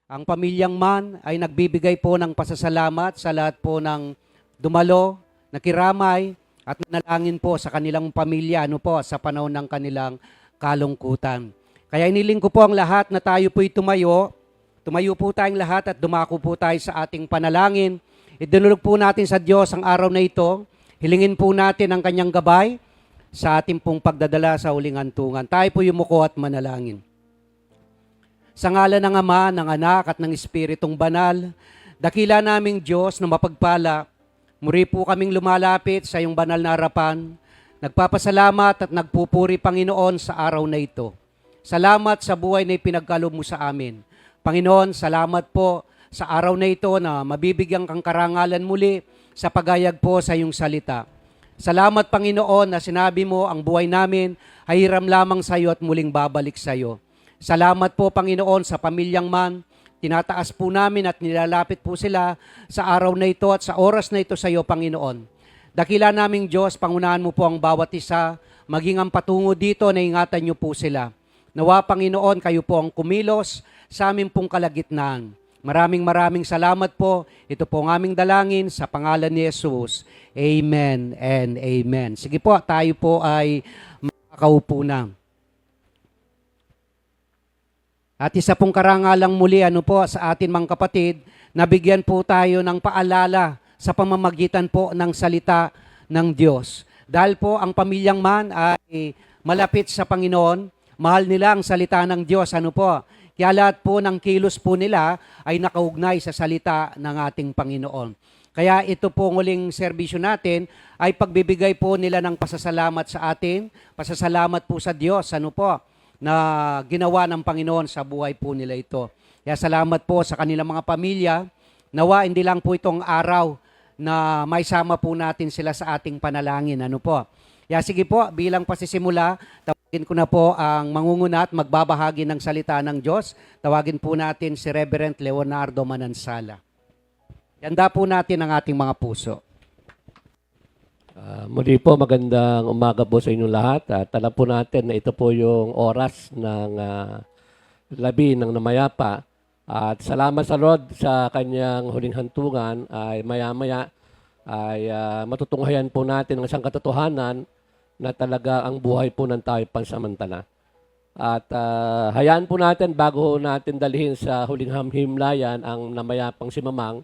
Ang pamilyang Man ay nagbibigay po ng pasasalamat sa lahat po ng dumalo, nakiramay, at nanalangin po sa kanilang pamilya sa panahon ng kanilang kalungkutan. Kaya iniling ko po ang lahat na tayo po'y tumayo. Tumayo po tayong lahat at dumako po tayo sa ating panalangin. Idinulog po natin sa Diyos ang araw na ito. Hilingin po natin ang kanyang gabay sa ating pong pagdadala sa huling hantungan. Tayo po yumuko at manalangin. Sa ngalan ng Ama, ng Anak at ng Espiritong Banal, dakila naming Diyos na mapagpala, muri po kaming lumalapit sa iyong banal na harapan. Nagpapasalamat at nagpupuri, Panginoon, sa araw na ito. Salamat sa buhay na ipinagkaloob mo sa amin. Panginoon, salamat po sa araw na ito na mabibigyan kang karangalan muli sa pagayag po sa iyong salita. Salamat, Panginoon, na sinabi mo ang buhay namin ay hiram lamang sa iyo at muling babalik sa iyo. Salamat po, Panginoon, sa pamilyang Man. Tinataas po namin at nilalapit po sila sa araw na ito at sa oras na ito sa iyo, Panginoon. Dakila naming Diyos, pangunahan mo po ang bawat isa, maging ang patungo dito na ingatan niyo po sila. Nawa, Panginoon, kayo po ang kumilos sa aming pong kalagitnaan. Maraming salamat po. Ito po ang aming dalangin sa pangalan ni Jesus. Amen and amen. Sige po, tayo po ay makakaupo na. At isa pong karangalang muli sa atin mga kapatid, nabigyan po tayo ng paalala sa pamamagitan po ng salita ng Diyos. Dahil po ang pamilyang Man ay malapit sa Panginoon, mahal nila ang salita ng Diyos. Kaya lahat po ng kilos po nila ay nakaugnay sa salita ng ating Panginoon. Kaya ito po nguling serbisyo natin ay pagbibigay po nila ng pasasalamat sa atin, pasasalamat po sa Diyos, na ginawa ng Panginoon sa buhay po nila ito. Kaya salamat po sa kanilang mga pamilya. Nawa, hindi lang po itong araw na maisama po natin sila sa ating panalangin. Kaya sige po, bilang pasisimula, tawagin ko na po ang mangunguna at magbabahagi ng salita ng Diyos. Tawagin po natin si Reverend Leonardo Manansala. Handa po natin ang ating mga puso. Muli po, magandang umaga po sa inyong lahat. At alam po natin na ito po yung oras ng labi ng namayapa. At salamat sa Lord sa kanyang huling hantungan ay maya-maya ay matutunghayan po natin ang isang katotohanan na talaga ang buhay po ng tao pansamantala. At hayaan po natin bago natin dalhin sa huling himlayan ang namayapang si Mamang,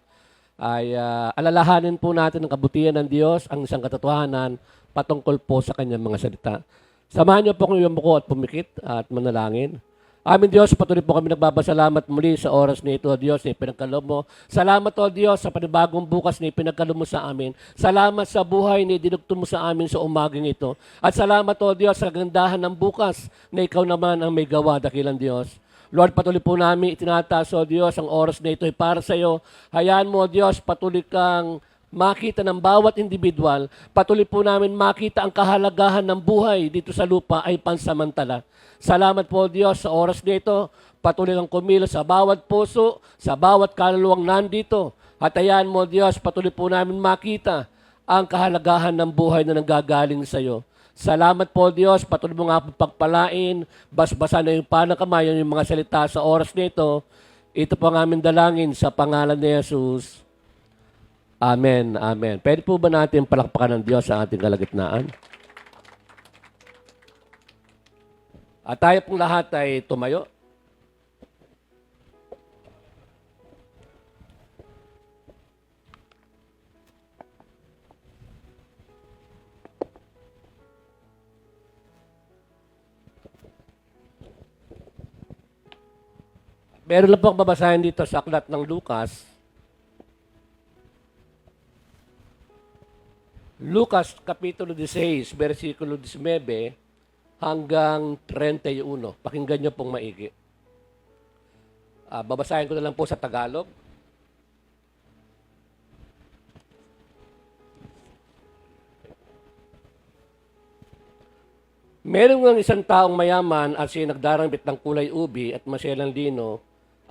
ay alalahanin po natin ang kabutihan ng Diyos, ang isang katotohanan patungkol po sa kanyang mga salita. Samahan niyo po kung yumuko at pumikit at manalangin. Amin Diyos, patuloy po kami nagbabasalamat muli sa oras na ito, Diyos, na ipinagkaloob mo. Salamat, O Diyos, sa panibagong bukas na ipinagkaloob mo sa amin. Salamat sa buhay na idinugtong mo sa amin sa umaging ito. At salamat, O Diyos, sa kagandahan ng bukas na ikaw naman ang may gawa, dakilang Diyos. Lord, patuloy po namin itinataas, O Diyos, ang oras na ito ay para sa iyo. Hayaan mo, O Diyos, patuloy kang makita ng bawat individual. Patuloy po namin makita ang kahalagahan ng buhay dito sa lupa ay pansamantala. Salamat po, Diyos, sa oras na ito. Patuloy kang kumilos sa bawat puso, sa bawat kaluluwang nandito. At hayaan mo, Diyos, patuloy po namin makita ang kahalagahan ng buhay na nanggagaling sa iyo. Salamat po, Diyos. Patuloy mo nga pagpalain, basbasan na yung panakamayan yung mga salita sa oras nito. Ito po ang aming dalangin sa pangalan ni Jesus. Amen. Amen. Pwede po ba natin palakpakan ng Diyos sa ating kalagitnaan? At tayo pong lahat ay tumayo. Meron lang po babasahin dito sa aklat ng Lucas. Lucas, Kapitulo 16, versikulo 19 hanggang 31. Pakinggan niyo pong maigi. Babasahin ko na lang po sa Tagalog. Meron ng isang taong mayaman at siya nagdarambit ng kulay ubi at masyalang lino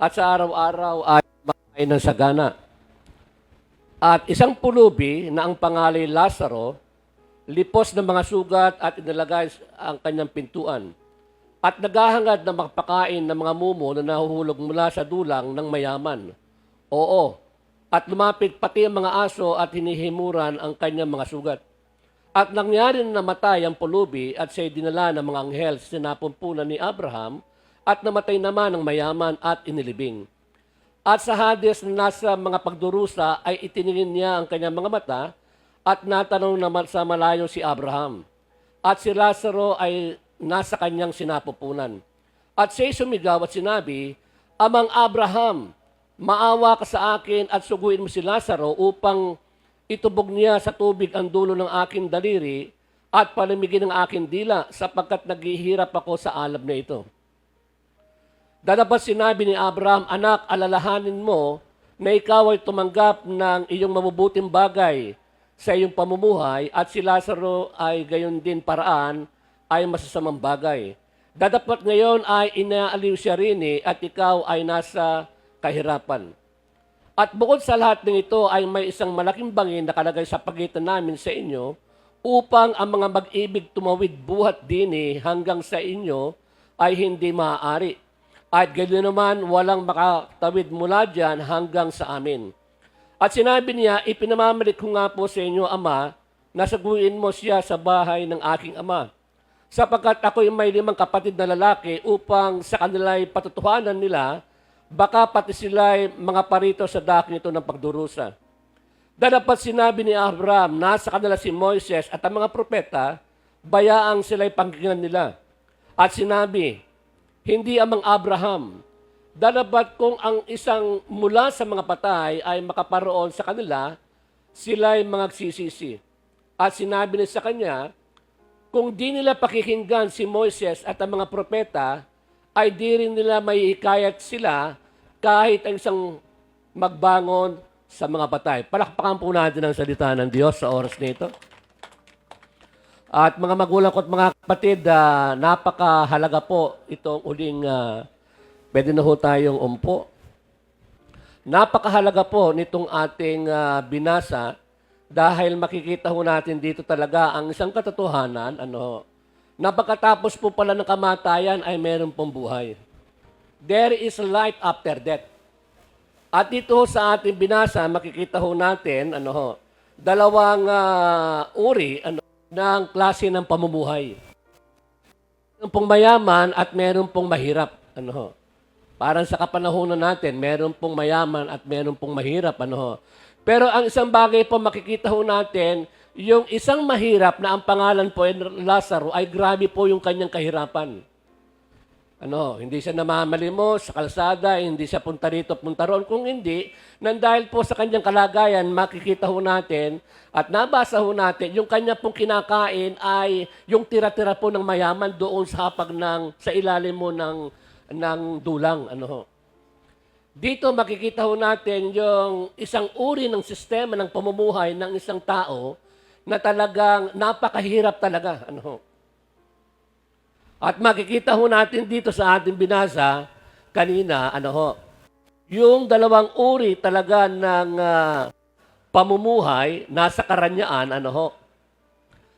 at sa araw-araw ay makain ng sagana. At isang pulubi na ang pangalan Lazaro, lipos ng mga sugat at inilagay ang kanyang pintuan. at naghahangad na makapakain ng mga mumo na nahuhulog mula sa dulang ng mayaman. Oo, at lumapit pati ang mga aso at hinihimuran ang kanyang mga sugat. At nangyari na namatay ang pulubi at siya'y dinala ng mga anghel sa sinapumpunan ni Abraham at namatay naman ang mayaman at inilibing. At sa Hades na nasa mga pagdurusa ay itiningin niya ang kanyang mga mata at natanong naman sa malayo si Abraham. At si Lazaro ay nasa kanyang sinapupunan. At siya'y sumigaw at sinabi, Amang Abraham, maawa ka sa akin at suguin mo si Lazaro upang itubog niya sa tubig ang dulo ng aking daliri at palamigin ang aking dila sapagkat naghihirap ako sa alab na ito. Dalabat sinabi ni Abraham, Anak, alalahanin mo na ikaw ay tumanggap ng iyong mabubuting bagay sa iyong pamumuhay at si Lazaro ay gayon din paraan ay masasamang bagay. Dadapat ngayon ay inaaliw siya rin at ikaw ay nasa kahirapan. At bukod sa lahat ng ito ay may isang malaking bangin na nakalagay sa pagitan namin sa inyo upang ang mga mag-ibig tumawid buhat din hanggang sa inyo ay hindi maaari. At gayon naman walang makatawid mula dyan hanggang sa amin. At sinabi niya, ipinamamalik ko nga po sa inyo, Ama, na saguin mo siya sa bahay ng aking ama. Sapagkat ako'y may 5 kapatid na lalaki upang sa kanila'y patutuhanan nila, baka pati sila'y mga parito sa daking ito ng pagdurusa. Dadapat sinabi ni Abraham, nasa kanila si Moises at ang mga propeta, bayaang sila'y pangkingan nila. At sinabi, hindi amang Abraham, dadapat kung ang isang mula sa mga patay ay makaparoon sa kanila, sila'y magsisisi. At sinabi niya sa kanya, kung di nila pakikinggan si Moises at ang mga propeta, ay di rin nila may hikayat sila kahit ang isang magbangon sa mga patay. Palakpakan po natin ang salita ng Diyos sa oras nito. At mga magulang ko at mga kapatid, napakahalaga po itong uling, pwede na ho tayong umpo. Napakahalaga po nitong ating binasa dahil makikita ho natin dito talaga ang isang katotohanan, na pagkatapos po pala ng kamatayan ay meron pong buhay. There is life after death. At dito sa ating binasa, makikita ho natin, dalawang uri ng klase ng pamumuhay. Meron pong mayaman at meron pong mahirap. Parang sa kapanahonan natin, meron pong mayaman at meron pong mahirap. Pero ang isang bagay po makikita ho natin, yung isang mahirap na ang pangalan po ay Lazaro ay grabe po yung kanyang kahirapan. Hindi siya namamalimos sa kalsada, hindi siya punta rito, punta roon. Kung hindi, dahil po sa kanyang kalagayan, makikita ho natin at nabasa ho natin, yung kanya pong kinakain ay yung tira-tira po ng mayaman doon sa hapag sa ilalim mo ng dulang. Dito makikita ho natin yung isang uri ng sistema ng pamumuhay ng isang tao na talagang napakahirap talaga. At makikita ho natin dito sa ating binasa kanina, yung dalawang uri talaga ng pamumuhay nasa karanyaan,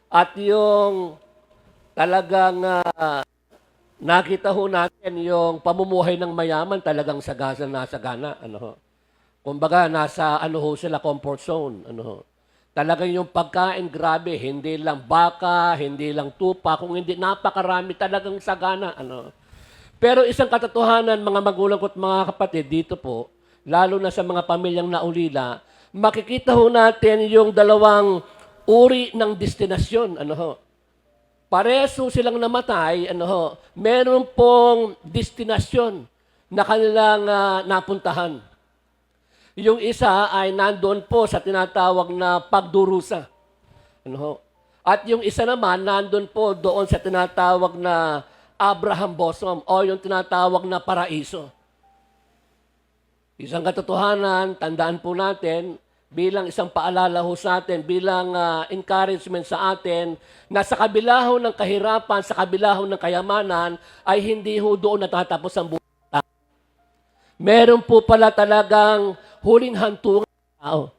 at yung talagang nakita ho natin yung pamumuhay ng mayaman talagang sagana. Kumbaga, nasa sila comfort zone. Talagang yung pagkain, grabe, hindi lang baka, hindi lang tupa, kung hindi napakarami, talagang sagana. Pero isang katotohanan, mga magulang ko at mga kapatid, dito po, lalo na sa mga pamilyang naulila, makikita ho natin yung dalawang uri ng destinasyon. Pareso silang namatay, meron pong destinasyon na kanilang napuntahan. Yung isa ay nandoon po sa tinatawag na pagdurusa. At yung isa naman nandoon po doon sa tinatawag na Abraham bosom o yung tinatawag na paraiso. Isang katotohanan, tandaan po natin, bilang isang paalala ho sa atin, bilang encouragement sa atin, na sa kabila ho ng kahirapan, sa kabila ho ng kayamanan, ay hindi ho doon natatapos ang buhay. Meron po pala talagang huling hantungan ng tao.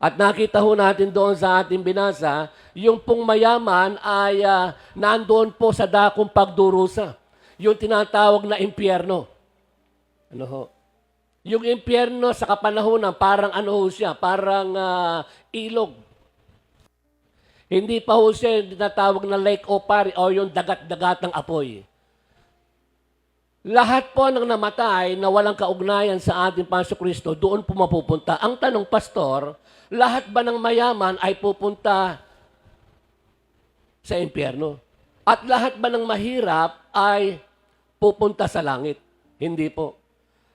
At nakita ho natin doon sa ating binasa, yung pong mayaman ay nandoon po sa dakong pagdurusa. yung tinatawag na impyerno. Ano ho? Yung impyerno sa kapanahunan, parang ano ho siya, parang ilog. Hindi pa ho siya yung tinatawag na lake o pari o yung dagat-dagat ng apoy. Lahat po ng namatay na walang kaugnayan sa ating Panginoon Kristo, doon po mapupunta. Ang tanong, Pastor, lahat ba ng mayaman ay pupunta sa impyerno? At lahat ba ng mahirap ay pupunta sa langit? Hindi po.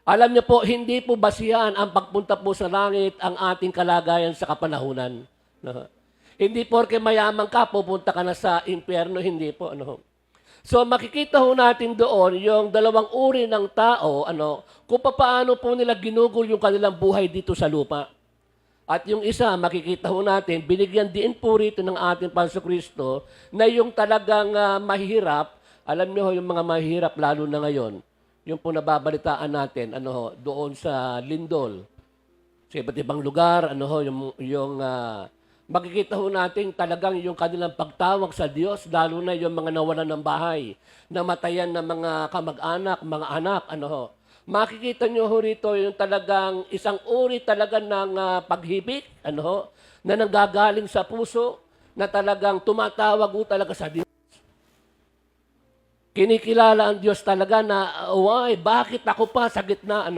Alam niyo po, hindi po basihan ang pagpunta po sa langit ang ating kalagayan sa kapanahunan. No? Hindi porke mayaman ka, pupunta ka na sa impyerno, hindi po. Ano? So makikita ho natin doon yung dalawang uri ng tao, kung paano po nila ginugol yung kanilang buhay dito sa lupa. At yung isa, makikita ho natin, binigyan din po rito ng ating Panginoon Kristo na yung talagang mahirap, alam niyo ho, yung mga mahirap lalo na ngayon, yung po nababalitaan natin, doon sa Lindol, sa iba't ibang lugar, makikita ho natin talagang yung kanilang pagtawag sa Diyos, lalo na yung mga nawalan ng bahay, namatayan ng mga kamag-anak, mga anak, makikita nyo ho rito yung talagang isang uri talaga ng paghibik, na nanggagaling sa puso, na talagang tumatawag ho talaga sa Diyos. Kinikilala ang Diyos talaga na, why, bakit ako pa sa gitna,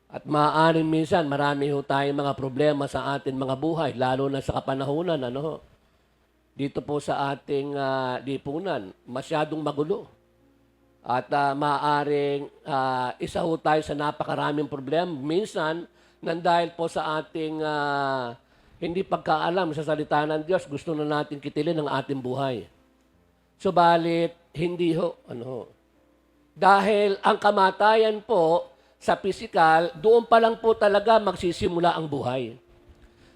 At maaaring minsan, marami ho tayong mga problema sa ating mga buhay, lalo na sa kapanahunan, Dito po sa ating lipunan, masyadong magulo. At maaaring isa ho tayo sa napakaraming problema. Minsan, nandahil po sa ating hindi pagkaalam sa salita ng Diyos, gusto na natin kitilin ang ating buhay. Subalit, hindi ho. Dahil ang kamatayan po, sa physical, doon pa lang po talaga magsisimula ang buhay.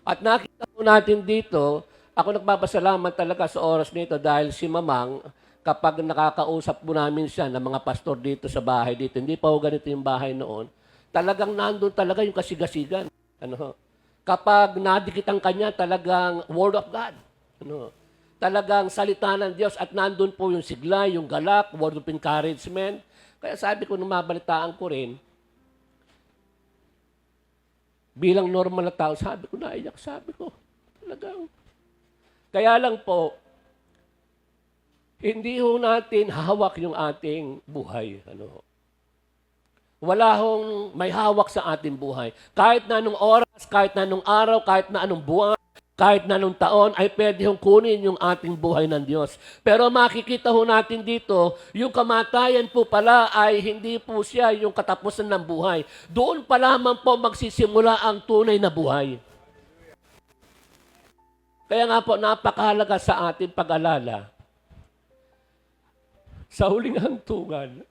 At nakita po natin dito, ako nagpapasalamat talaga sa oras nito dahil si Mamang, kapag nakakausap po namin siya ng mga pastor dito sa bahay dito, hindi pa ho ganito yung bahay noon, talagang nandun talaga yung kasigasigan. Kapag nadikit ang kanya, talagang word of God. Talagang salita ng Diyos at nandun po yung sigla, yung galak, word of encouragement. Kaya sabi ko, nung mabalitaan ko rin, bilang normal na tao, sabi ko, naiyak, sabi ko, talagang. Kaya lang po, hindi ho natin hawak yung ating buhay. Wala hong may hawak sa ating buhay. Kahit na anong oras, kahit na anong araw, kahit na anong buwan, kahit na anong taon, ay pwede hong kunin yung ating buhay ng Diyos. Pero makikita ho natin dito, yung kamatayan po pala ay hindi po siya yung katapusan ng buhay. Doon pa lamang po magsisimula ang tunay na buhay. Kaya nga po, napakahalaga sa ating pag-alala. Sa huling hantungan,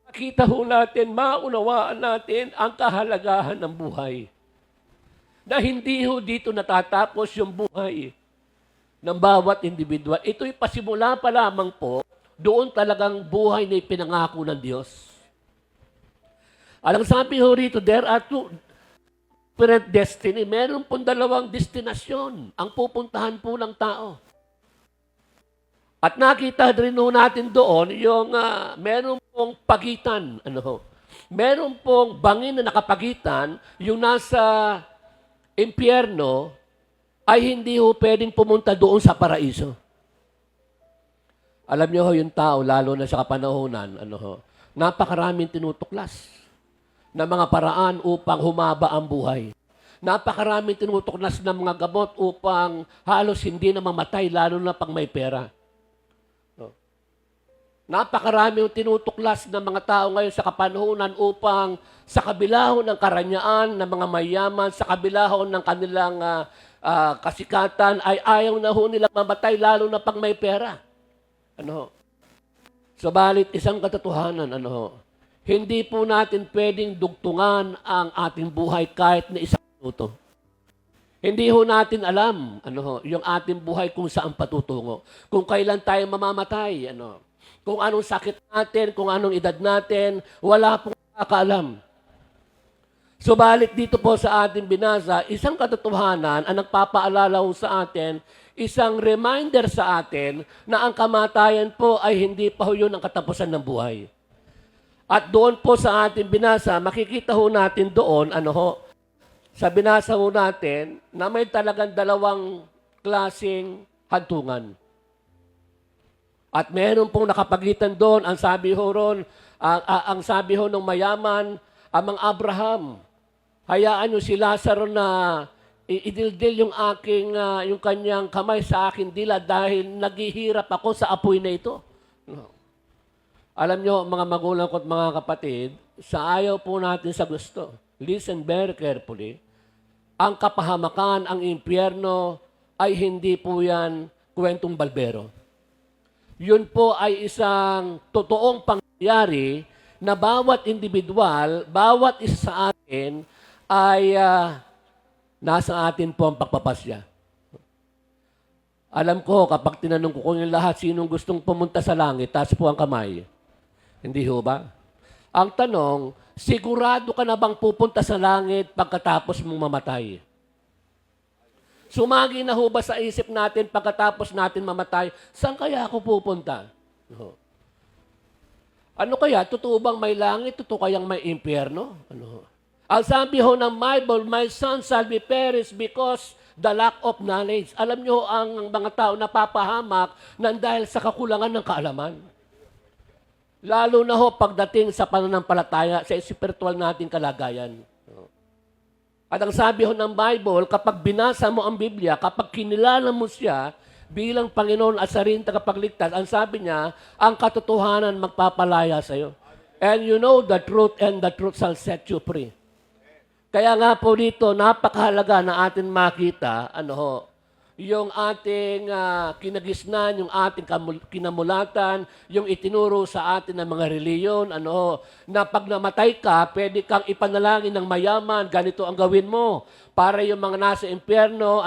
makita ho natin, maunawaan natin ang kahalagahan ng buhay. Na hindi ho dito natatapos yung buhay ng bawat individual. Ito'y pasimula pa lamang po, doon talagang buhay na ipinangako ng Diyos. Alang sabi ho rito, there are two different destiny. Meron pong dalawang destinasyon ang pupuntahan po ng tao. At nakita rin ho natin doon yung meron pong pagitan. Meron pong bangin na nakapagitan, yung nasa impyerno ay hindi ho pwedeng pumunta doon sa paraiso. Alam niyo ho, yung tao, lalo na sa kapanahunan, napakaraming tinutuklas na mga paraan upang humaba ang buhay. Napakaraming tinutuklas na mga gamot upang halos hindi na mamatay, lalo na pag may pera. Napakarami yung tinutuklas ng mga tao ngayon sa kapanahunan upang sa kabilahon ng karanyaan ng mga mayaman, sa kabilahon ng kanilang kasikatan, ay ayaw na ho nilang mamatay lalo na pag may pera. Subalit isang katotohanan, hindi po natin pwedeng dugtungan ang ating buhay kahit na isang minuto. Hindi ho natin alam, yung ating buhay kung saan patutungo. Kung kailan tayo mamamatay, kung anong sakit natin, kung anong edad natin, wala pong nakakaalam. Subalit dito po sa ating binasa, isang katotohanan ang nagpapaalala ho sa atin, isang reminder sa atin na ang kamatayan po ay hindi pa ho yun ang katapusan ng buhay. At doon po sa ating binasa, makikita ho natin doon, sa binasa ho natin, na may talagang dalawang klaseng hantungan. At meron pong nakapagitan doon, ang sabi ho ron, ang sabi ho ng mayaman, amang Abraham, hayaan nyo si Lazaro na idildil yung kanyang kamay sa akin dila dahil naghihirap ako sa apoy na ito. No. Alam nyo, mga magulang ko at mga kapatid, sa ayaw po natin sa gusto, listen very carefully, ang kapahamakan, ang impyerno, ay hindi po yan kwentong balbero. Yun po ay isang totoong pangyayari na bawat individual, bawat isa sa atin ay nasa atin po ang pagpapasya. Alam ko, kapag tinanong ko kung yung lahat, sinong gustong pumunta sa langit, taas po ang kamay. Hindi ho ba? Ang tanong, sigurado ka na bang pupunta sa langit pagkatapos mong mamatay? Sumagi na ho ba sa isip natin pagkatapos natin mamatay, saan kaya ako pupunta? No. Ano kaya? Totoo bang may langit? Totoo kayang may impyerno? Ang sabi ho ng Bible, my son shall be perished because the lack of knowledge. Alam nyo, ang mga tao napapahamak nang dahil sa kakulangan ng kaalaman. Lalo na ho pagdating sa pananampalataya, sa espiritual nating kalagayan. At ang sabi ho ng Bible, kapag binasa mo ang Biblia, kapag kinilala mo siya bilang Panginoon at sarili tagapagligtas, ang sabi niya, ang katotohanan magpapalaya sa iyo. And you know the truth and the truth shall set you free. Kaya nga po dito, napakahalaga na atin makita, yung ating kinagisnan, yung ating kinamulatan, yung itinuro sa atin ng mga reliyon, na pag namatay ka, pwede kang ipanalangin ng mayaman, ganito ang gawin mo, para yung mga nasa impyerno,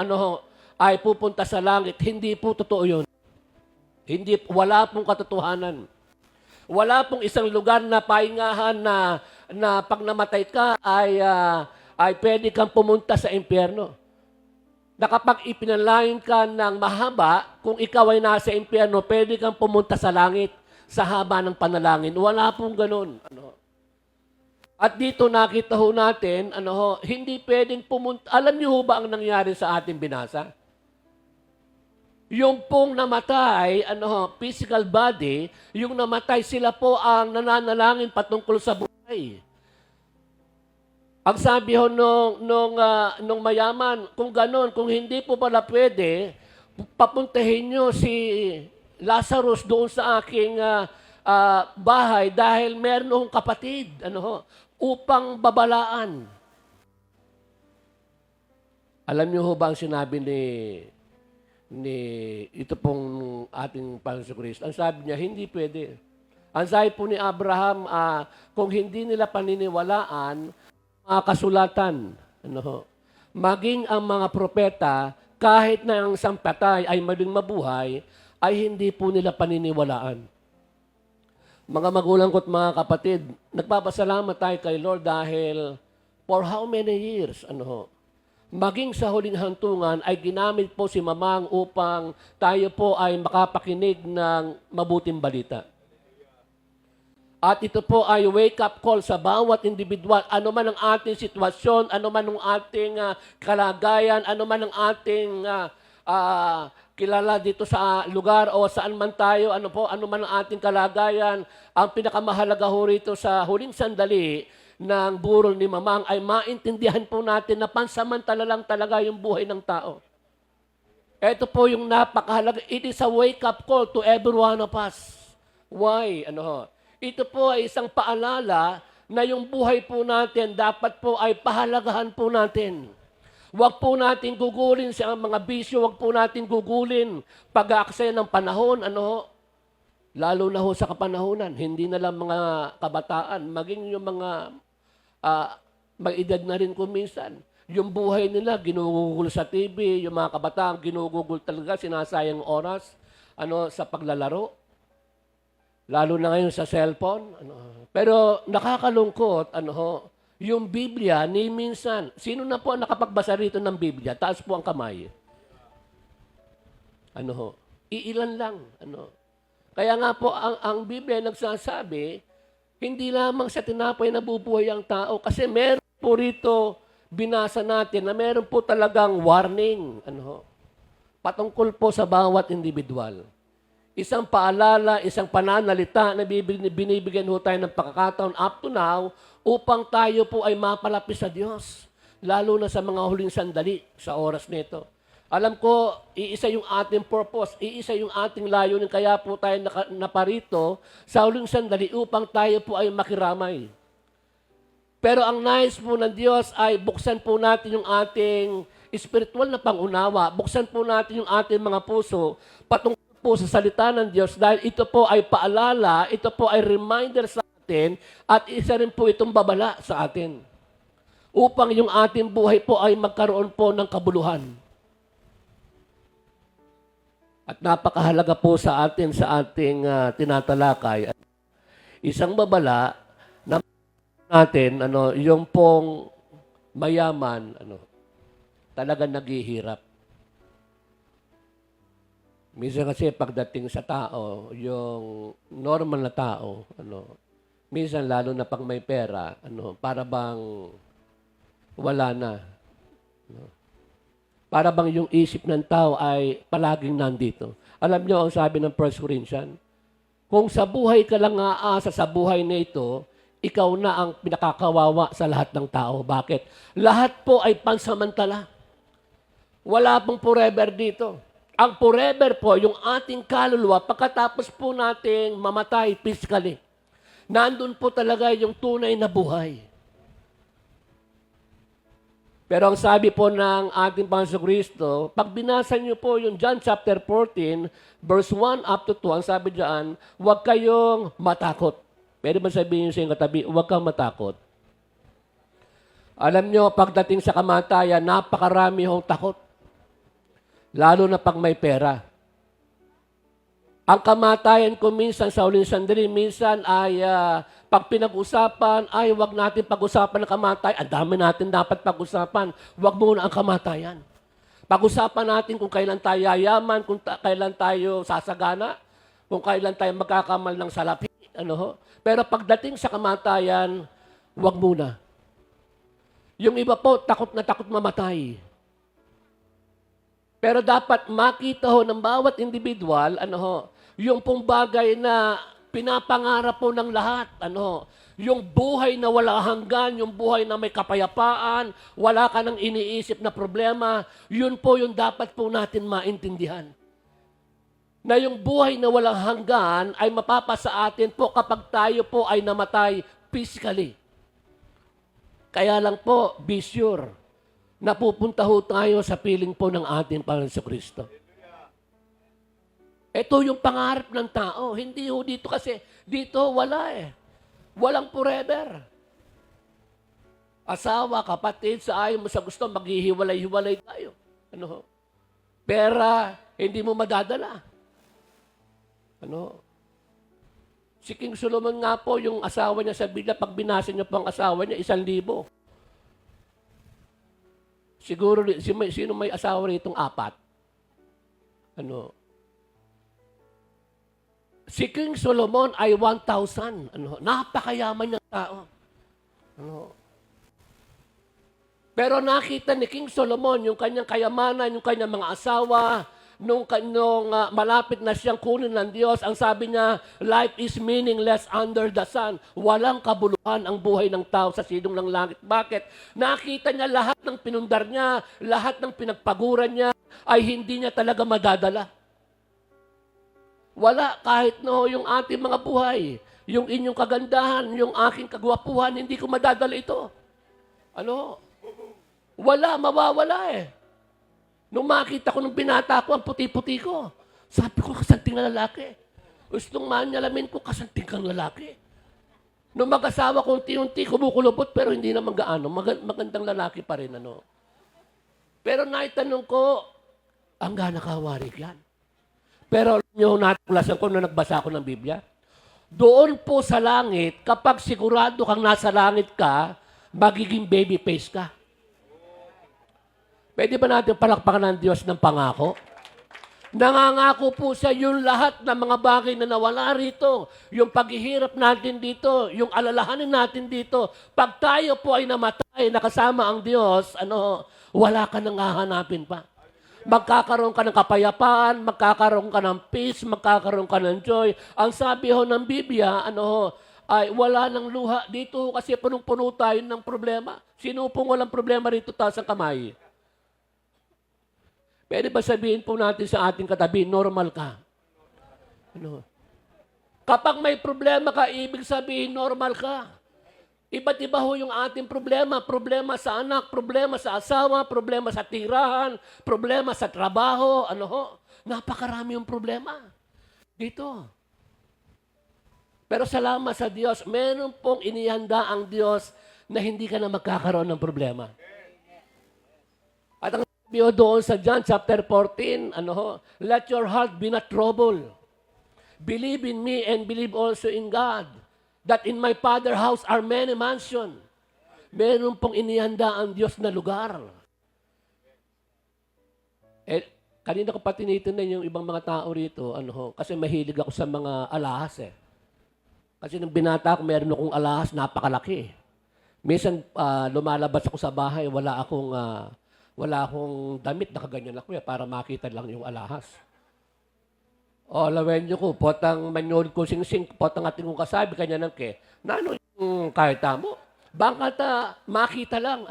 ay pupunta sa langit. Hindi po totoo yun. Wala pong katotohanan. Wala pong isang lugar na pahingahan na pag namatay ka ay pwede kang pumunta sa impyerno. Na kapag ipinalangin ka ng mahaba, kung ikaw ay nasa impyerno, pwede kang pumunta sa langit sa haba ng panalangin. Wala pong ganun. At dito nakita ho natin, hindi pwedeng pumunta. Alam niyo ho ba ang nangyari sa ating binasa? Yung pong namatay, physical body, yung namatay, sila po ang nananalangin patungkol sa buhay. Ang sabi ho nung mayaman, kung ganon, kung hindi po pala pwede, papuntahin nyo si Lazarus doon sa aking bahay dahil meron akong kapatid, upang babalaan. Alam niyo ho ba ang sinabi ni ito pong ating Panginoon Kristo? Ang sabi niya, hindi pwede. Ang sabi po ni Abraham, kung hindi nila paniniwalaan, mga kasulatan, maging ang mga propeta, kahit na ang isang patay ay maling mabuhay, ay hindi po nila paniniwalaan. Mga magulang ko at mga kapatid, nagpapasalamat tayo kay Lord dahil for how many years, maging sa huling hantungan ay ginamit po si Mamang upang tayo po ay makapakinig ng mabuting balita. At ito po ay wake-up call sa bawat individual. Ano man ang ating sitwasyon, ano man ang ating kalagayan, ano man ang ating kilala dito sa lugar o saan man tayo, ano man ang ating kalagayan, ang pinakamahalaga ho rito sa huling sandali ng burol ni Mamang ay maintindihan po natin na pansamantala lang talaga yung buhay ng tao. Ito po yung napakahalaga. It is a wake-up call to every one of us. Why? Ito po ay isang paalala na yung buhay po natin dapat po ay pahalagahan po natin. Huwag po natin gugulin sa mga bisyo, huwag po natin gugulin pag-aaksaya ng panahon, lalo na ho sa kapanahonan, hindi na lang mga kabataan, maging yung mga may edad na rin kung minsan. Yung buhay nila, ginugugol sa TV, yung mga kabataan, ginugugol talaga, sinasayang oras, sa paglalaro. Lalo na ngayon sa cellphone. Pero nakakalungkot, yung Biblia, ni minsan, sino na po ang nakapagbasa rito ng Biblia? Taas po ang kamay. Ano ho? Iilan lang. Ano? Kaya nga po, ang Biblia nagsasabi, hindi lamang sa tinapay nabubuhay ang tao, kasi meron po rito, binasa natin, na meron po talagang warning. Ano ho? Patungkol po sa bawat individual. Isang paalala, isang pananalita na binibigyan ho tayo ng pagkakataon up to now upang tayo po ay mapalapit sa Diyos. Lalo na sa mga huling sandali sa oras nito. Alam ko, iisa yung ating purpose, iisa yung ating layunin, kaya po tayo naparito sa huling sandali upang tayo po ay makiramay. Pero ang nais po ng Diyos ay buksan po natin yung ating spiritual na pangunawa, buksan po natin yung ating mga puso patungkol po sa salita ng Diyos dahil ito po ay paalala, ito po ay reminder sa atin at isa rin po itong babala sa atin upang yung ating buhay po ay magkaroon po ng kabuluhan. At napakahalaga po sa atin sa ating tinatalakay. Isang babala na natin, yung pong mayaman, talagang naghihirap. Minsan kasi pagdating sa tao, yung normal na tao, minsan lalo na pag may pera, para bang wala na. Para bang yung isip ng tao ay palaging nandito. Alam niyo ang sabi ng 1 Corinthians, kung sa buhay ka lang aasa sa buhay na ito, ikaw na ang pinakakawawa sa lahat ng tao. Bakit? Lahat po ay pansamantala. Wala pong forever dito. Ang forever po, yung ating kaluluwa, pagkatapos po nating mamatay physically, nandun po talaga yung tunay na buhay. Pero ang sabi po ng ating Panginoon Kristo, pag binasa niyo po yung John chapter 14, verse 1 up to 2, ang sabi diyan, huwag kayong matakot. Pwede ba sabihin sa inyong katabi, huwag kang matakot. Alam niyo, pagdating sa kamatayan, napakarami hong takot. Lalo na pag may pera. Ang kamatayan ko minsan sa huling sandali, minsan ay pag pinag-usapan, ay wag natin pag-usapan ng kamatayan. Ang dami natin dapat pag-usapan. Wag muna ang kamatayan. Pag-usapan natin kung kailan tayo yayaman, kung kailan tayo sasagana, kung kailan tayo magkakamal ng salapi. Pero pagdating sa kamatayan, wag muna. Yung iba po, takot na takot mamatay. Pero dapat makita ho ng bawat individual, yung pong bagay na pinapangarap po ng lahat, yung buhay na wala hanggan, yung buhay na may kapayapaan, wala ka nang iniisip na problema, yun po yung dapat po natin maintindihan. Na yung buhay na walang hanggan ay mapapasa atin po kapag tayo po ay namatay physically. Kaya lang po, be sure, napupunta ho tayo sa piling po ng ating Panginoon Kristo. Ito yung pangarap ng tao. Hindi ho dito kasi, dito wala eh. Walang forever. Asawa, kapatid, sa ayaw mo sa gusto, maghihiwalay-hiwalay tayo. Pera, hindi mo madadala. Si King Solomon nga po, yung asawa niya sa Biblia, pag binasa niyo po ang asawa niya, 1,000. Siguro, sino may asawa ritong 4? Si King Solomon ay 1,000. Napakayaman niyang tao. Pero nakita ni King Solomon yung kanyang kayamanan, yung kanyang mga asawa, nung malapit na siyang kunin ng Diyos, ang sabi niya, life is meaningless under the sun. Walang kabuluhan ang buhay ng tao sa silong ng langit. Bakit? Nakita niya lahat ng pinundar niya, lahat ng pinagpaguran niya, ay hindi niya talaga madadala. Wala, kahit yung ating mga buhay, yung inyong kagandahan, yung aking kagwapuhan, hindi ko madadala ito. Wala, mawawala eh. Nung makita ko nung binata ko, ang puti-puti ko. Sabi ko, kasanting na lalaki. Gustong manyalamin ko, kasanting kang lalaki. Nung mag-asawa ko, unti-unti, kumukulubot, pero hindi naman gaano. Magandang lalaki pa rin, Pero naitanong ko, ang gana kawarik yan. Pero alam nyo, natuklasan ko nung nagbasa ko ng Biblia, doon po sa langit, kapag sigurado kang nasa langit ka, magiging baby face ka. Pwede ba natin palakpakan ng Diyos ng pangako? Nangangako po sa yung lahat ng mga bagay na nawala rito, yung paghihirap natin dito, yung alalahanin natin dito, pag tayo po ay namatay, nakasama ang Diyos, wala ka nang hahanapin pa. Magkakaroon ka ng kapayapaan, magkakaroon ka ng peace, magkakaroon ka ng joy. Ang sabi ho ng Biblia, ay wala ng luha dito kasi punong-puno tayo ng problema. Sino pong walang problema rito, taas ang kamay? Pwede ba sabihin po natin sa ating katabi, normal ka? Kapag may problema ka, ibig sabihin normal ka. Iba't iba ho yung ating problema. Problema sa anak, problema sa asawa, problema sa tirahan, problema sa trabaho, napakarami yung problema dito. Pero salamat sa Diyos, meron pong inihanda ang Diyos na hindi ka na magkakaroon ng problema. At ang sabi doon sa John chapter 14, let your heart be not troubled. Believe in me and believe also in God. That in my Father's house are many mansions. Meron pong inihanda ang Diyos na lugar. Kanina ko pa tinitingnan yung ibang mga tao rito, kasi mahilig ako sa mga alahas Kasi nung binata ako, meron akong alahas, napakalaki. Minsan, lumalabas ako sa bahay, wala akong damit, nakaganyan ako para makita lang yung alahas. Lawen nyo ko, potang manyod ko sing-sing, potang ating kong kasabi, kanya nang nano yung kahit mo? Bangka makita lang,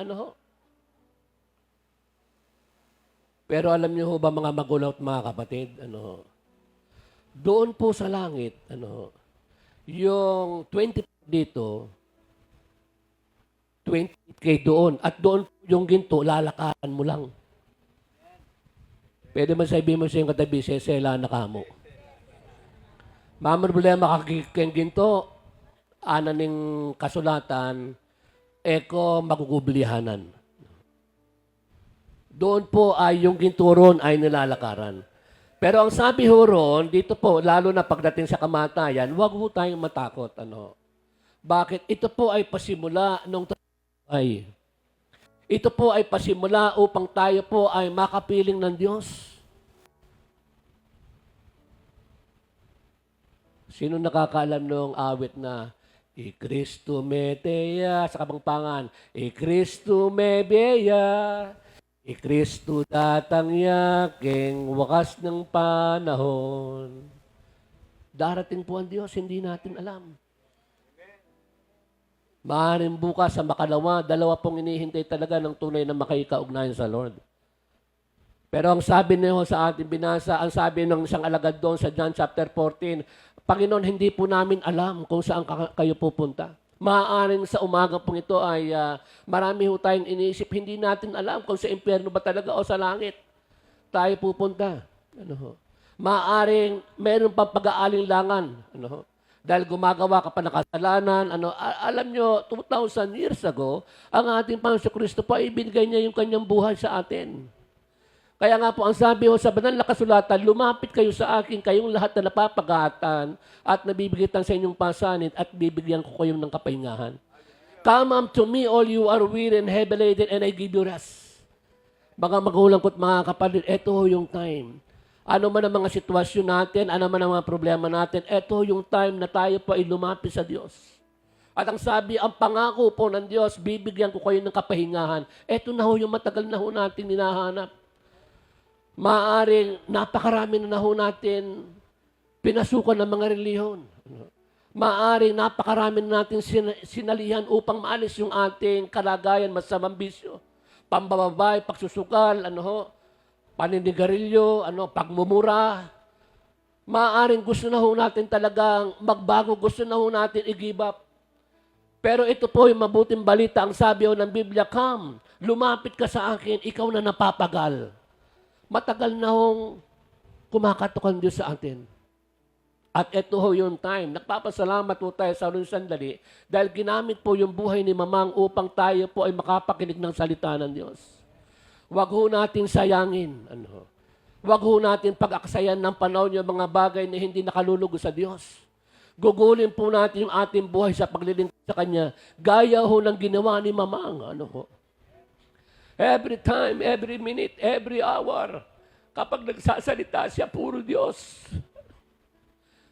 Pero alam niyo ho ba mga magulang at mga kapatid, doon po sa langit, yung 20 dito, 20K doon, at doon yung ginto, lalakaran mo lang. Pwede man sabihin mo sa yung katabi, sesela na kamo. Mamang problema kakikeng ginto, ananing kasulatan, eko magugublihanan. Doon po ay yung ginto ron ay nilalakaran. Pero ang sabi ho ron, dito po, lalo na pagdating sa kamatayan, huwag ho tayong matakot. Bakit? Ito po ay pasimula nung ay. Ito po ay pasimula upang tayo po ay makapiling ng Diyos. Sino nakakaalam nung awit na Kristo me teya sa Kapampangan, Kristo me beya, Kristo tatangya keng wakas ng panahon. Darating po ang Diyos, hindi natin alam. Maaaring bukas sa makalawa, dalawa pong inihintay talaga ng tunay na makikaugnayan sa Lord. Pero ang sabi niyo sa ating binasa, ang sabi ng isang alagad doon sa John chapter 14, Panginoon, hindi po namin alam kung saan kayo pupunta. Maaaring sa umaga pong ito ay marami ho tayong iniisip, hindi natin alam kung sa impyerno ba talaga o sa langit tayo pupunta. Maaaring meron pang pag-aalinlangan. Dahil gumagawa ka pa ng kasalanan. Alam nyo, 2,000 years ago, ang ating Panginoon Kristo pa ibinigay niya yung kanyang buhay sa atin. Kaya nga po, ang sabi ho sa banal na kasulatan, lumapit kayo sa akin, kayong lahat na napapagatan at nabibigitan sa inyong pasanit at bibigyan ko kayo ng kapahingahan. Come unto me, all you are weary and heavy laden, and I give you rest. Mga magulang ko at mga kapatid, ito ho yung time. Ano man ang mga sitwasyon natin, ano man ang mga problema natin, ito yung time na tayo po ay lumapit sa Diyos. At ang sabi, ang pangako po ng Diyos, bibigyan ko kayo ng kapahingahan. Ito na ho yung matagal na ho natin hinahanap. Maaaring napakarami na ho natin pinasukan ng mga reliyon. Maaaring napakarami na natin sinalihan upang maalis yung ating kalagayan, masamang bisyo. Pambababay, pagsusukal, paninigarilyo, pagmumura. Maaaring gusto na ho natin talagang magbago, gusto na ho natin i-give up. Pero ito po yung mabuting balita. Ang sabi ho ng Biblia, come, lumapit ka sa akin, ikaw na napapagal. Matagal na hong kumakatok ang Diyos sa atin. At ito ho yung time. Nagpapasalamat po tayo sa unang sandali dahil ginamit po yung buhay ni Mamang upang tayo po ay makapakinig ng salita ng Diyos. Huwag ho natin sayangin. Huwag ho natin pag-aksayan ng panahon yung mga bagay na hindi nakalulugo sa Diyos. Gugulin po natin yung ating buhay sa paglilingkod sa Kanya. Gaya ho ng ginawa ni Mamang. Every time, every minute, every hour. Kapag nagsasalita siya, puro Diyos.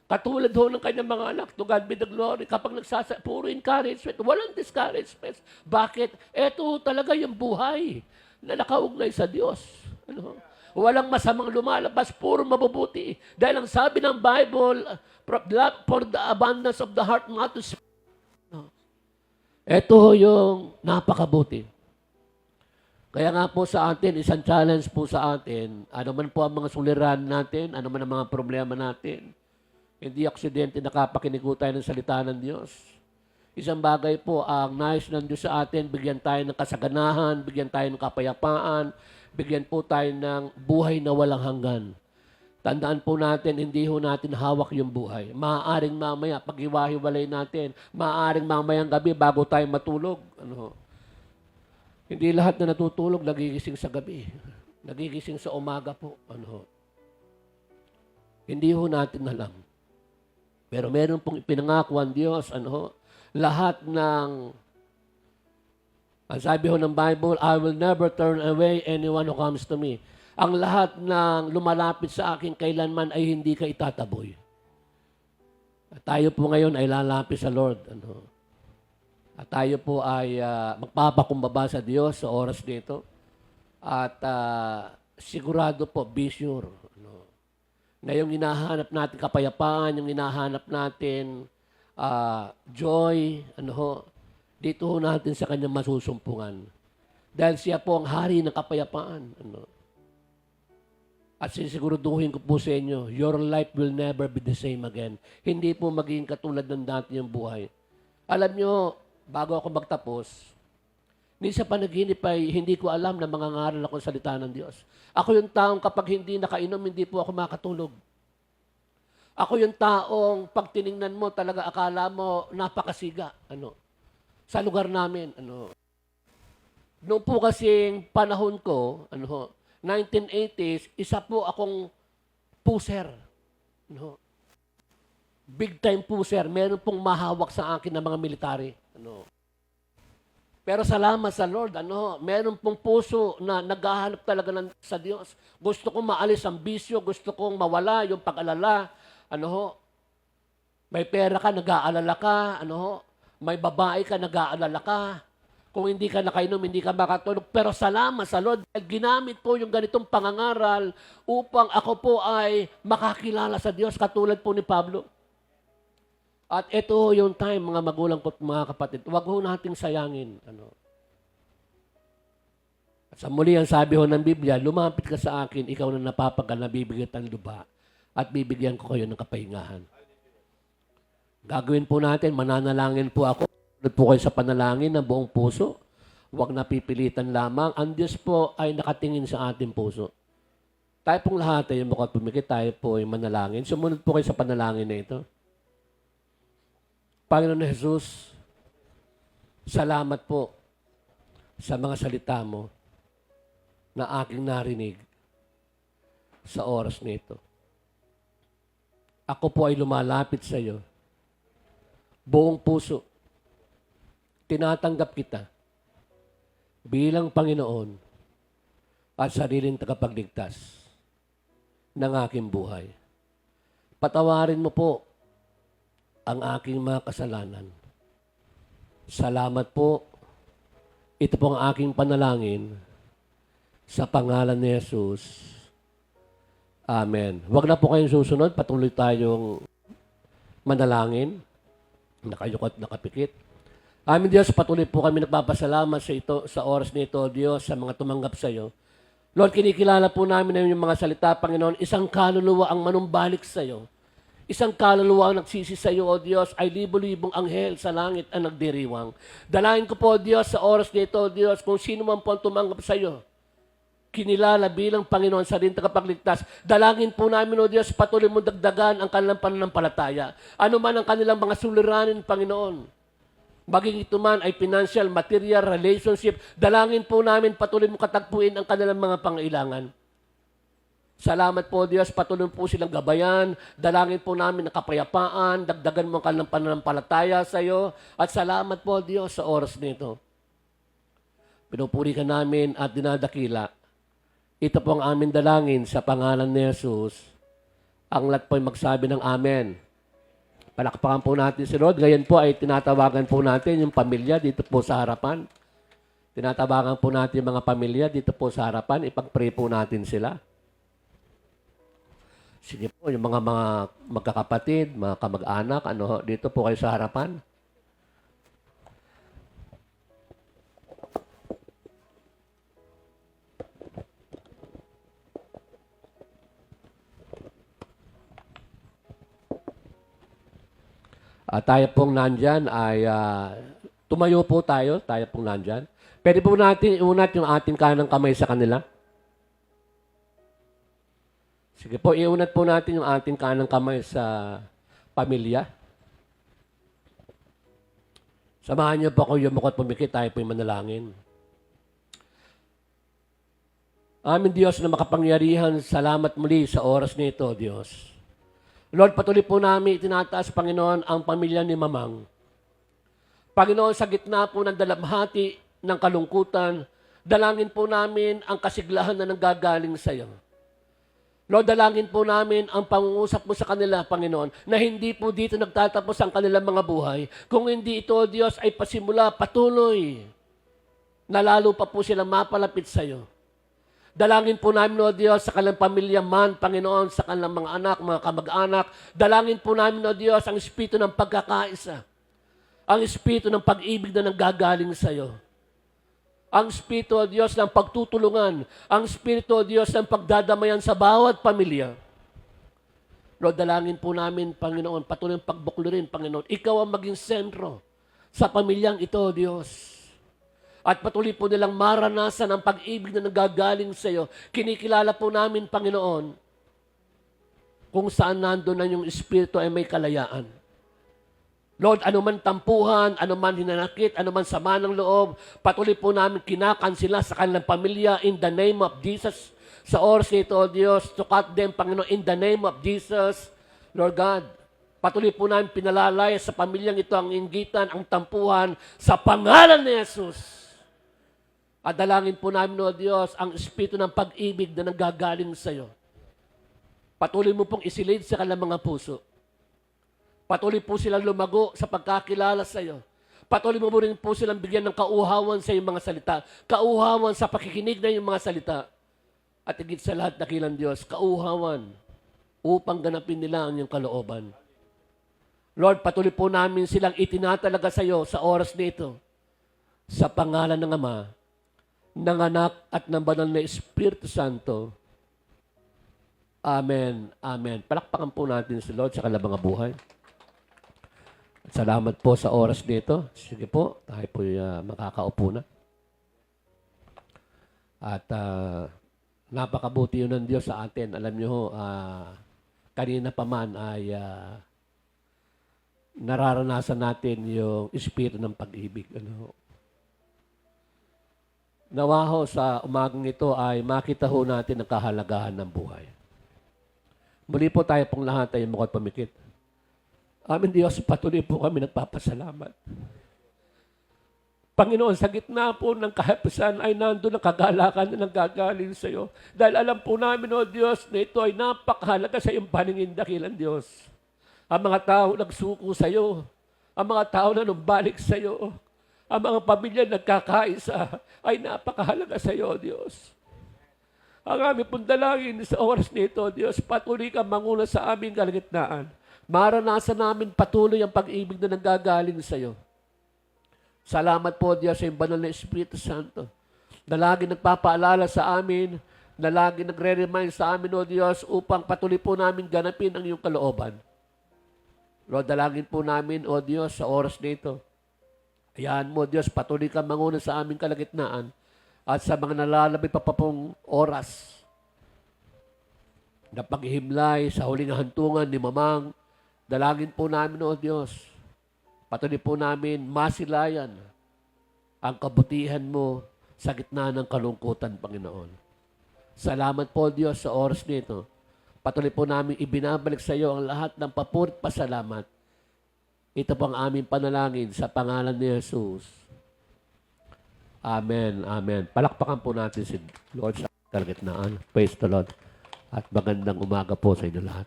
Katulad ho ng kanyang mga anak, to God be the glory. Kapag puro encouragement, walang discouragement. Bakit? Ito talaga yung buhay na nakaugnay sa Diyos. Ano? Walang masamang lumalabas, puro mabubuti. Dahil ang sabi ng Bible, for the abundance of the heart, not to speak. Ito yung napakabuti. Kaya nga po sa atin, isang challenge po sa atin, ano man po ang mga suliran natin, ano man ang mga problema natin, hindi aksidente nakapakinig po tayo ng salita ng Diyos. Isang bagay po, ang nais ng Diyos sa atin, bigyan tayo ng kasaganahan, bigyan tayo ng kapayapaan, bigyan po tayo ng buhay na walang hanggan. Tandaan po natin, hindi ho natin hawak yung buhay. Maaaring mamaya, pag iwahiwalay natin, maaaring mamayang gabi bago tayo matulog. Hindi lahat na natutulog, nagigising sa gabi. Nagigising sa umaga po. Hindi ho natin alam. Pero meron pong ipinangako ang Diyos, lahat ng, ang sabi ho ng Bible, I will never turn away anyone who comes to me. Ang lahat ng lumalapit sa akin kailanman ay hindi ka itataboy. At tayo po ngayon ay lalapit sa Lord. At tayo po ay magpapakumbaba sa Diyos sa oras nito. At sigurado po, be sure, na yung hinahanap natin kapayapaan, yung hinahanap natin joy, dito ho natin sa kanyang masusumpungan. Dahil siya po ang hari ng kapayapaan. At sisiguraduhin ko po sa inyo, your life will never be the same again. Hindi po magiging katulad ng dati yung buhay. Alam nyo, bago ako magtapos, ni sa panaginip ay hindi ko alam na mangangaral ako sa salita ng Diyos. Ako yung taong kapag hindi nakainom, hindi po ako makatulog. Ako yung taong pag tiningnan mo, talaga akala mo napakasiga. Sa lugar namin. Noong po kasing panahon ko, 1980s, isa po akong puser. Big time puser. Meron pong mahawak sa akin ng mga military. Pero salamat sa Lord, meron pong puso na naghahanap talaga sa Diyos. Gusto kong maalis ang bisyo, gusto kong mawala yung pag-alala. May pera ka, nag-aalala ka. May babae ka, nag-aalala ka. Kung hindi ka nakainom, hindi ka makatulog. Pero salamat sa Lord, ginamit po yung ganitong pangangaral upang ako po ay makakilala sa Diyos, katulad po ni Pablo. At ito yung time, mga magulang ko at mga kapatid, huwag ho nating sayangin. At sa muli, ang sabi ho ng Biblia, lumapit ka sa akin, ikaw na napapagal na bibigyan ng lupa at bibigyan ko kayo ng kapahingahan. Gagawin po natin, mananalangin po ako. Po kayo sa panalangin ng buong puso. Huwag napipilitan lamang. Ang Diyos po ay nakatingin sa ating puso. Tayo pong lahat ay mukhang pumikit, tayo po ay manalangin. Sumunod po kayo sa panalangin na ito. Panginoon Jesus, salamat po sa mga salita mo na aking narinig sa oras nito. Ako po ay lumalapit sa iyo. Buong puso. Tinatanggap kita bilang Panginoon at sariling tagapagligtas ng aking buhay. Patawarin mo po ang aking mga kasalanan. Salamat po. Ito po ang aking panalangin sa pangalan ni Jesus. Amen. Huwag na po kayong susunod. Patuloy tayong manalangin. Nakayukot, nakapikit. Aming Diyos, patuloy po kami nagpapasalamat sa oras nito, Diyos, sa mga tumanggap sa iyo. Lord, kinikilala po namin na yung mga salita, Panginoon, isang kaluluwa ang manumbalik sa iyo. Isang kaluluwa ang nagsisi sa iyo, O Diyos, ay libo-libong anghel sa langit ang nagdiriwang. Dalayan ko po, Diyos, sa oras nito, Diyos, kung sino man po ang tumanggap sa iyo, kinilala bilang Panginoon sa rin tagapagligtas. Dalangin po namin, O Diyos, patuloy mo dagdagan ang kanilang pananampalataya. Ano man ang kanilang mga suliranin, Panginoon. Maging ito man ay financial, material, relationship, dalangin po namin patuloy mo katagpuin ang kanilang mga pangailangan. Salamat po, Diyos, patuloy po silang gabayan, dalangin po namin ang kapayapaan, dagdagan mo ang kanilang pananampalataya sa iyo, at salamat po, Diyos, sa oras nito. Pinupuri ka namin at dinadakila. Ito po ang aming dalangin sa pangalan ni Jesus. Ang lahat po ay magsabi ng Amen. Palakpakan po natin si Lord. Ngayon po ay tinatawagan po natin yung pamilya dito po sa harapan. Tinatawagan po natin yung mga pamilya dito po sa harapan. Ipag-pray po natin sila. Sige po, yung mga magkakapatid, mga kamag-anak, dito po kayo sa harapan. Tayo pong nandyan ay tumayo po tayo pong nandyan. Pwede po natin iunat yung ating kanang kamay sa kanila. Sige po, iunat po natin yung ating kanang kamay sa pamilya. Samahan niyo po ako yumukot pumikit, tayo po yung manalangin. Aming Diyos na makapangyarihan, salamat muli sa oras nito, Diyos. Lord, patuloy po namin itinataas, Panginoon, ang pamilya ni Mamang. Panginoon, sa gitna po ng dalamhati ng kalungkutan, dalangin po namin ang kasiglahan na nanggagaling sa iyo. Lord, dalangin po namin ang pangungusap mo sa kanila, Panginoon, na hindi po dito nagtatapos ang kanilang mga buhay. Kung hindi ito, Diyos, ay pasimula, patuloy, na lalo pa po silang mapalapit sa iyo. Dalangin po namin, O Diyos, sa kanilang pamilya man, Panginoon, sa kanilang mga anak, mga kamag-anak. Dalangin po namin, O Diyos, ang espiritu ng pagkakaisa. Ang espiritu ng pag-ibig na nanggagaling sa iyo. Ang espiritu, O Diyos, ng pagtutulungan. Ang espiritu, O Diyos, ng pagdadamayan sa bawat pamilya. Lord, dalangin po namin, Panginoon, patuloy ang pagbuklurin, Panginoon. Ikaw ang maging sentro sa pamilyang ito, O Diyos. At patuloy po nilang maranasan ang pag-ibig na nagagaling sa iyo. Kinikilala po namin, Panginoon, kung saan nandun na yung Espiritu ay may kalayaan. Lord, anuman tampuhan, anuman hinanakit, anuman sama ng loob, patuloy po namin kinakansila sa kanilang pamilya in the name of Jesus. Sa oras nito, O Diyos, to cut them, Panginoon, in the name of Jesus, Lord God. Patuloy po namin pinalalay sa pamilyang ito ang inggitan, ang tampuhan, sa pangalan ni Jesus. At dalangin po namin, O Diyos, ang espiritu ng pag-ibig na nanggagaling sa iyo. Patuloy mo pong isilid sa kanilang mga puso. Patuloy po silang lumago sa pagkakilala sa iyo. Patuloy mo rin po silang bigyan ng kauhawan sa iyong mga salita. Kauhawan sa pakikinig na iyong mga salita. At higit sa lahat, dakilang Diyos, kauhawan upang ganapin nila ang iyong kalooban. Lord, patuloy po namin silang itinatalaga sa iyo sa oras nito. Sa pangalan ng Ama, ng Anak at ng Banal na Espiritu Santo. Amen. Amen. Palakpakan po natin si Lord sa kanilang mga buhay. At salamat po sa oras nito. Sige po, tayo po makakaupo na. At napakabuti yun ng Diyos sa atin. Alam niyo, kanina pa man ay nararanasan natin yung espiritu ng pag-ibig. Nawa ho sa umagang ito ay makita ho natin ang kahalagahan ng buhay. Muli po tayo pong lahat ay mukhang pamikit. Amin Diyos, patuloy po kami nagpapasalamat. Panginoon, sa gitna po ng kahapasan ay nandun ang kagalakan na nanggagaling sa iyo. Dahil alam po namin, O Diyos, na ito ay napakahalaga sa iyong paningin, dakilang Diyos. Ang mga tao nagsuko sa iyo. Ang mga tao na numbalik sa iyo. Ang mga pamilya nagkakaisa ay napakahalaga sa iyo, Diyos. Ang aming pong dalangin sa oras nito, Diyos, patuloy kang manguna sa aming kalagitnaan. Maranasan namin patuloy ang pag-ibig na nanggagaling sa iyo. Salamat po, Diyos, sa iyong banal na Espiritu Santo, na lagi nagpapaalala sa amin, na lagi nagre-remind sa amin, O Diyos, upang patuloy po namin ganapin ang iyong kalooban. Lord, dalangin po namin, O Diyos, sa oras nito. Hayaan mo, Diyos, patuloy kang manguna sa aming kalagitnaan at sa mga nalalabay pa pong oras na paghihimlay sa huling hantungan ni Mamang, dalangin po namin, O Diyos, patuloy po namin masilayan ang kabutihan mo sa gitna ng kalungkutan, Panginoon. Salamat po, Diyos, sa oras nito. Patuloy po namin ibinabalik sa iyo ang lahat ng papuri at pasalamat. Ito po ang aming panalangin sa pangalan ni Jesus. Amen. Amen. Palakpakan po natin si Lord sa kalagitnaan. Praise the Lord. At magandang umaga po sa inyo lahat.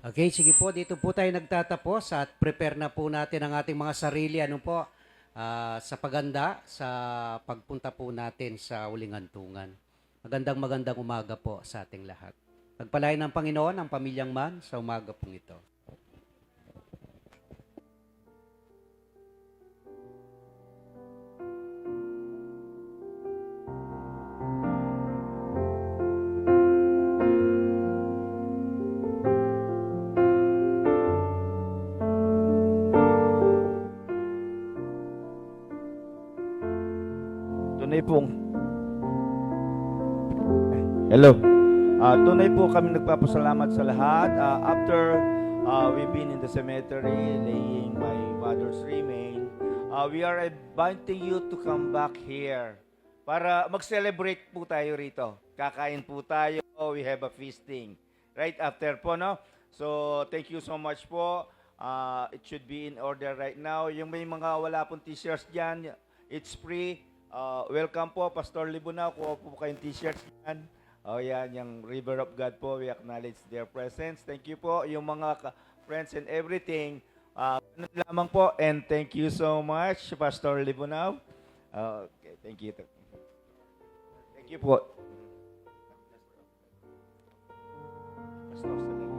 Okay, sige po, dito po tayo nagtatapos at prepare na po natin ang ating mga sarili, sa paganda, sa pagpunta po natin sa Huling Hantungan. Magandang umaga po sa ating lahat. Pagpalain ng Panginoon ang pamilyang man sa umaga pong ito. Tunay pong Hello. Tunay po kami nagpapasalamat sa lahat. After we've been in the cemetery laying my mother's remain, we are inviting you to come back here para mag-celebrate po tayo rito. Kakain po tayo. We have a feasting right after po, no? So, thank you so much po. It should be in order right now. Yung may mga wala pong t-shirts dyan, it's free. Welcome po, Pastor Libunao. Kuha po kayong t-shirts dyan. Yan, yung River of God po. We acknowledge their presence. Thank you po, yung mga friends and everything. Ganun lamang po. And thank you so much, Pastor Libunao. Okay, thank you. Thank you po. Pastor Salagin.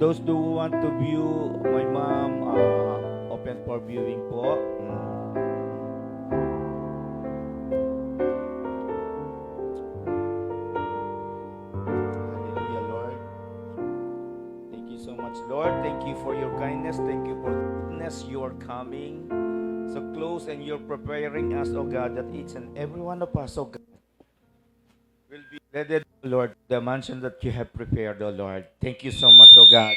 Those who want to view my mom, open for viewing po. Hallelujah, Lord. Thank you so much, Lord. Thank you for your kindness. Thank you for goodness. You are coming so close and you're preparing us, oh God, that each and every one of us, oh God, will be ready, Lord, the mansion that you have prepared, oh Lord. Thank you so much, oh God.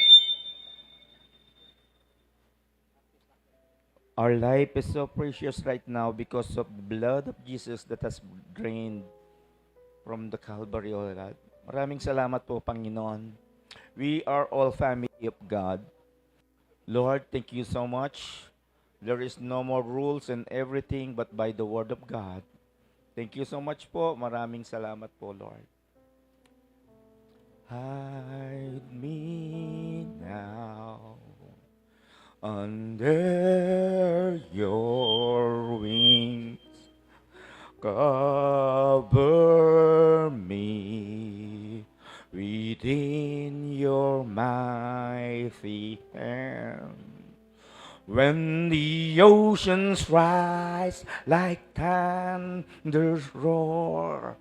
Our life is so precious right now because of the blood of Jesus that has drained from the Calvary, oh God. Maraming salamat po, Panginoon. We are all family of God. Lord, thank you so much. There is no more rules and everything but by the word of God. Thank you so much po. Maraming salamat po, Lord. Hide me now under your wings. Cover me within your mighty hand. When the oceans rise like thunder's roar,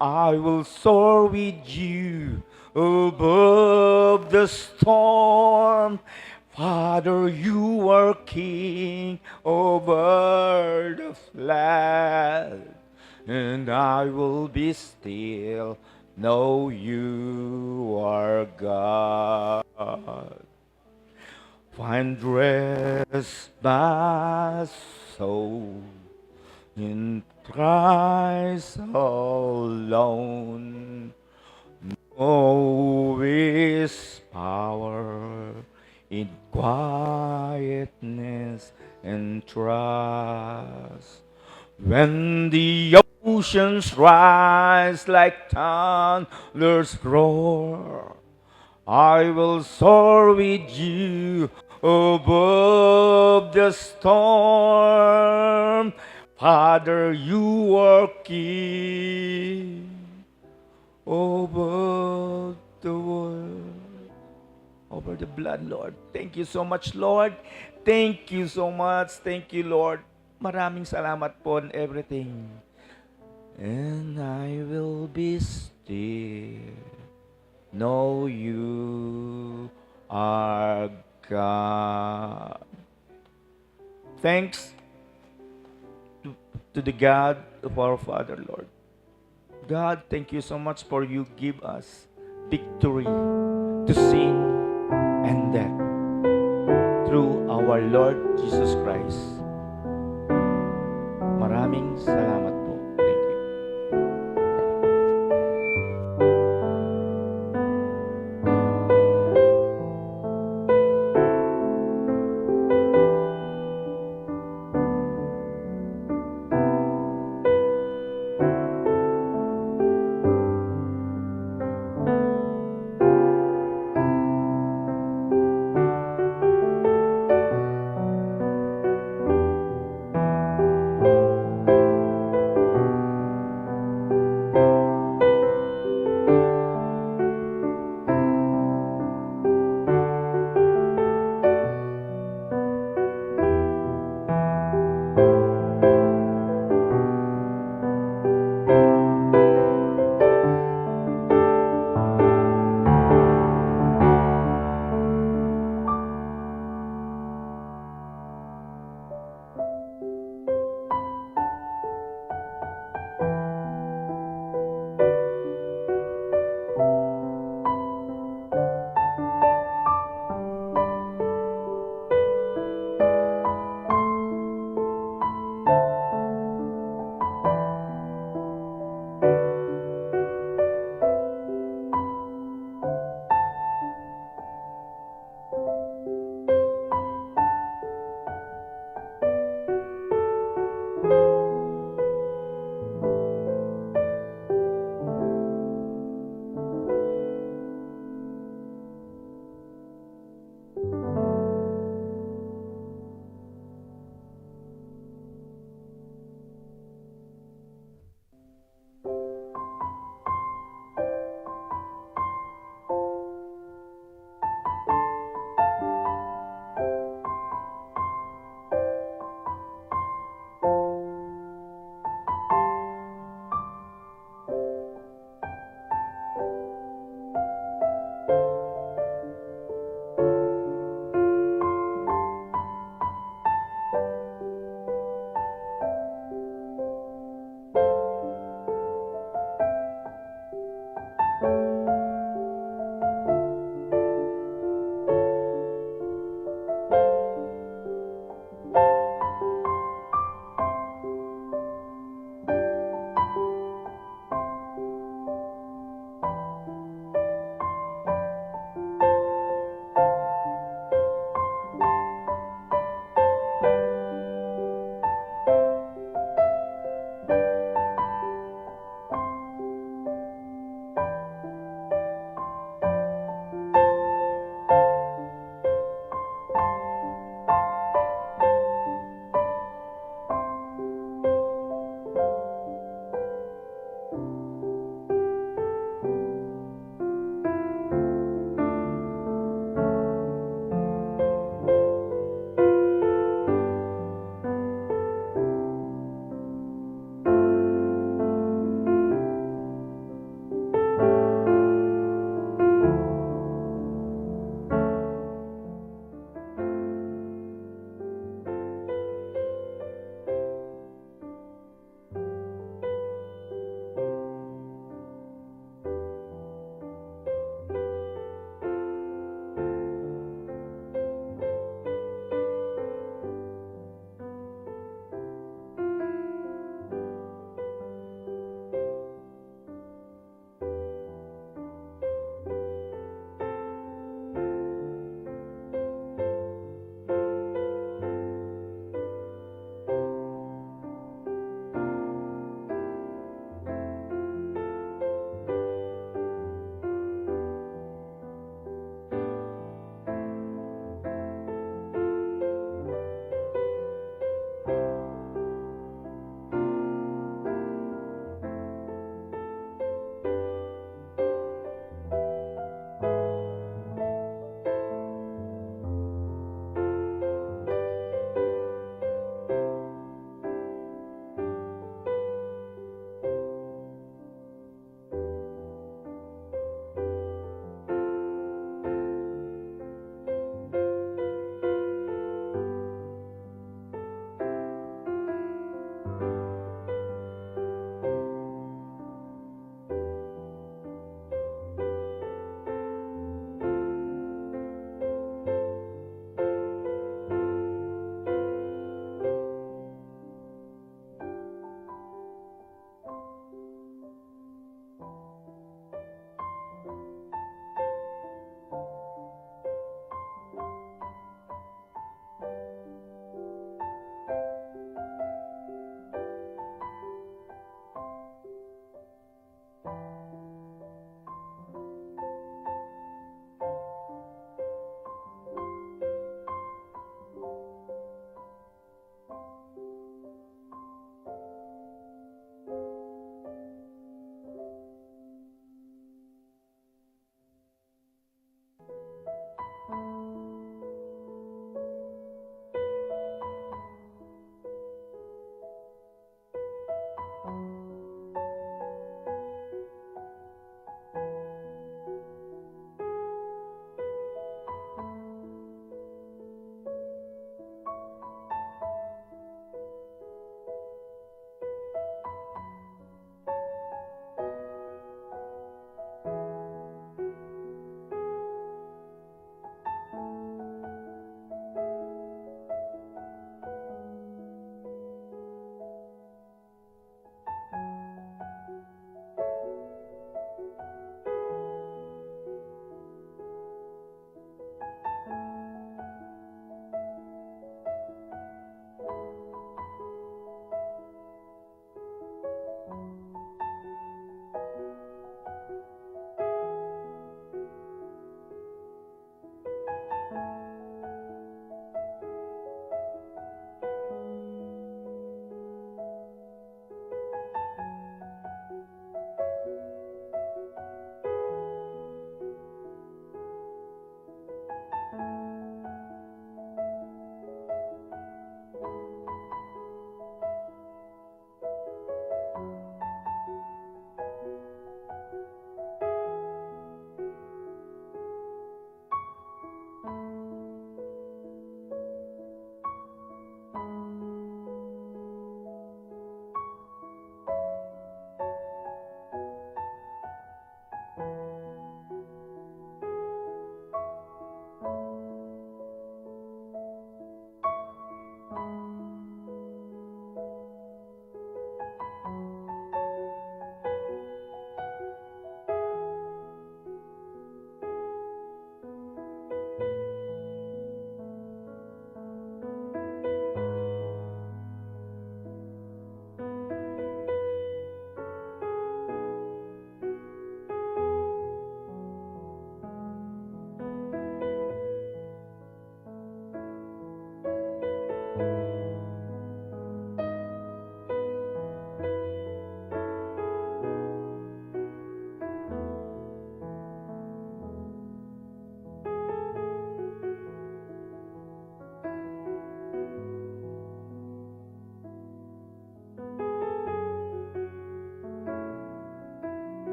I will soar with you above the storm. Father, you are King over the flood, and I will be still, know you are God. Find rest my soul in Christ alone. Know His power in quietness and trust. When the oceans rise like thunder's roar, I will soar with you above the storm. Father, you are King over the world, over the blood, Lord. Thank you so much, Lord. Thank you so much. Thank you, Lord. Maraming salamat po on everything. And I will be still, know you are God. Thanks to the God of our Father, Lord. God, thank you so much for you give us victory to sin and death through our Lord Jesus Christ.